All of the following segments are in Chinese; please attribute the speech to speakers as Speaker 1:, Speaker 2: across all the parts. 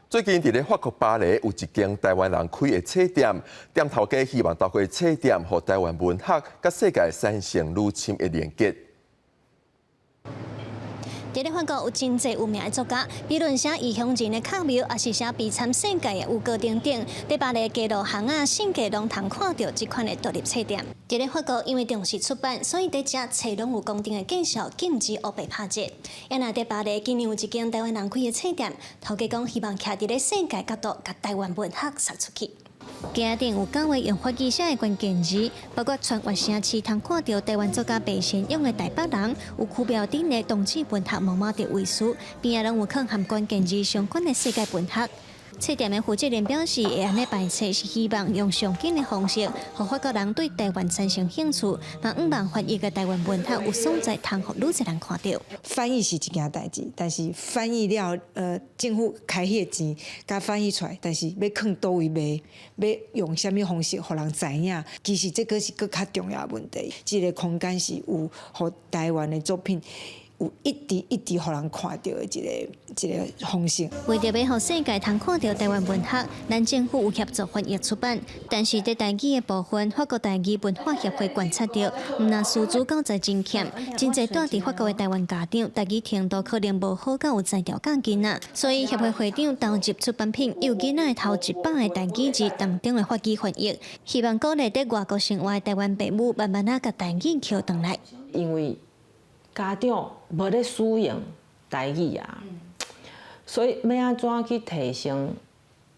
Speaker 1: 最近伫咧法国巴黎有一间台湾人开的册店，店头家希望透过册店，和台湾文学甲世界产生愈深的连结。
Speaker 2: 伫咧法国有真侪有名的作家，比如写异乡人的卡缪，也是写悲惨世界的胡歌等等。伫巴黎街路巷啊、圣街拢通看到这款的独立册店。伫咧法国，因为重视出版，所以伫遮册拢有固定的介绍，禁止黑白拍折。也若伫巴黎，今年有一间台湾人开的册店，头家讲希望徛伫咧世界角度，甲台湾文学杀出去。家顶有9位用法语写的关键字，包括全外城市通看到台湾作家白先勇的《台北人》，有区标顶的同志文学毛毛的位书，边仔拢有藏含关键字相关的世界文学。册店的负责人表示，会安尼排册是希望用上紧的方式，让法国人对台湾产生兴趣，嘛毋望翻译的台湾文学有所在，通互愈侪人看到。
Speaker 3: 翻译是一件代志，但是翻译了，政府开迄个钱，甲翻译出来，但是要放倒位卖，要用啥物方式，互人知影，其实这个是更较重要的问题。这个空间是有互台湾的作品。有一直互人看到的一个方式。
Speaker 2: 为着要互世界通看到台湾文学，咱政府有协助翻译出版，但是在台语的部分，法国台语文化协会观察到，毋但师资教材真欠，真侪住伫法国的台湾家长，台语程度可能无好到有才调教囡仔，所以协会会长投入出版品，有囡仔头100个台语字当中的法语翻译，希望鼓励伫外国生活的台湾父母慢慢甲台语捡回来。
Speaker 4: 因为家长无咧使用台语啊，所以要安怎去提升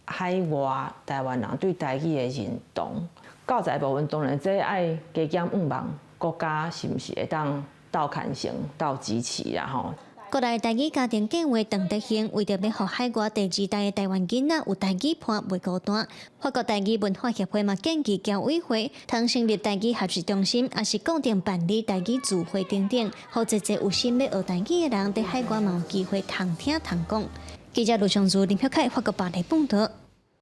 Speaker 4: 海外台湾人对台语的认同？教材部分当然这爱加减望国家是毋是会当倒看成、倒支持啦吼。
Speaker 2: 国内台语家庭计划邓德兴为着要互海外第2代的台湾囡仔有台语伴袂孤单，法国台语文化协会嘛建议侨委会通成立台语学习中心，也是固定办理台语聚会等等，好一个有心要学台语的人伫海外嘛有机会通听通讲。记者卢尚珠、林小凯，法国巴黎报道。